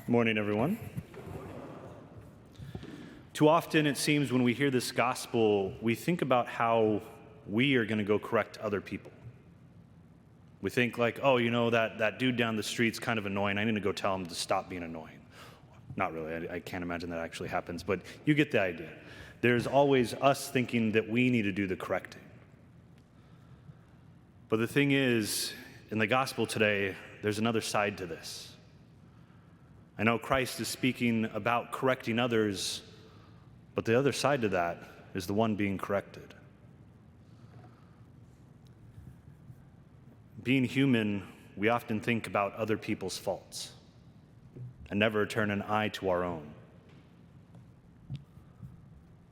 Morning, everyone. Too often, it seems, when we hear this gospel, we think about how we are going to go correct other people. We think like, oh, that dude down the street's kind of annoying. I need to go tell him to stop being annoying. Not really. I can't imagine that actually happens, but you get the idea. There's always us thinking that we need to do the correcting. But the thing is, in the gospel today, there's another side to this. I know Christ is speaking about correcting others, but the other side to that is the one being corrected. Being human, we often think about other people's faults and never turn an eye to our own.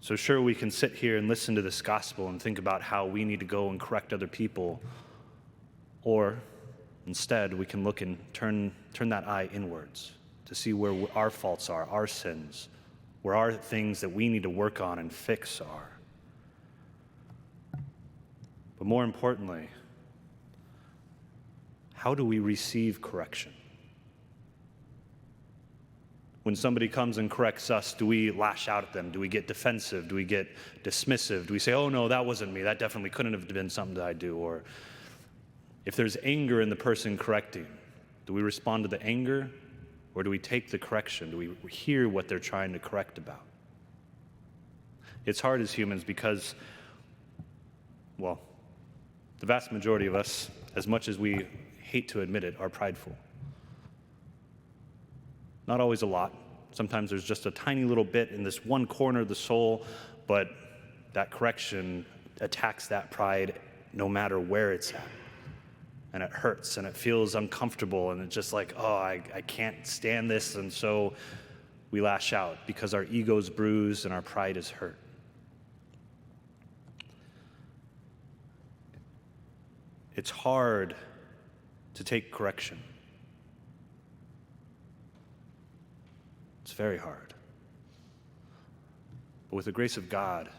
So sure, we can sit here and listen to this gospel and think about how we need to go and correct other people, or instead we can look and turn that eye inwards to see where our faults are, our sins, where our things that we need to work on and fix are. But more importantly, how do we receive correction? When somebody comes and corrects us, do we lash out at them? Do we get defensive? Do we get dismissive? Do we say, oh no, that wasn't me. That definitely couldn't have been something that I do? Or if there's anger in the person correcting, do we respond to the anger? Or do we take the correction? Do we hear what they're trying to correct about? It's hard as humans because, well, the vast majority of us, as much as we hate to admit it, are prideful. Not always a lot. Sometimes there's just a tiny little bit in this one corner of the soul, but that correction attacks that pride no matter where it's at. And it hurts, and it feels uncomfortable, and it's just like, oh, I can't stand this, and so we lash out because our ego's bruised and our pride is hurt. It's hard to take correction. It's very hard. But with the grace of God,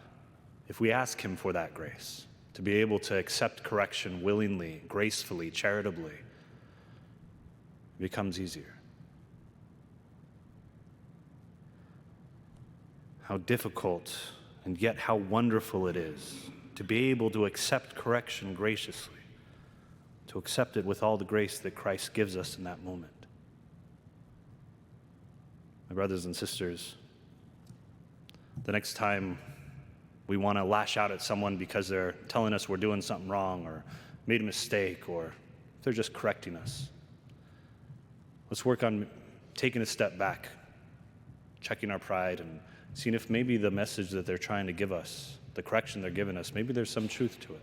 if we ask Him for that grace, to be able to accept correction willingly, gracefully, charitably, it becomes easier. How difficult and yet how wonderful it is to be able to accept correction graciously, to accept it with all the grace that Christ gives us in that moment. My brothers and sisters, the next time we want to lash out at someone because they're telling us we're doing something wrong or made a mistake, or if they're just correcting us, let's work on taking a step back, checking our pride, and seeing if maybe the message that they're trying to give us, the correction they're giving us, maybe there's some truth to it.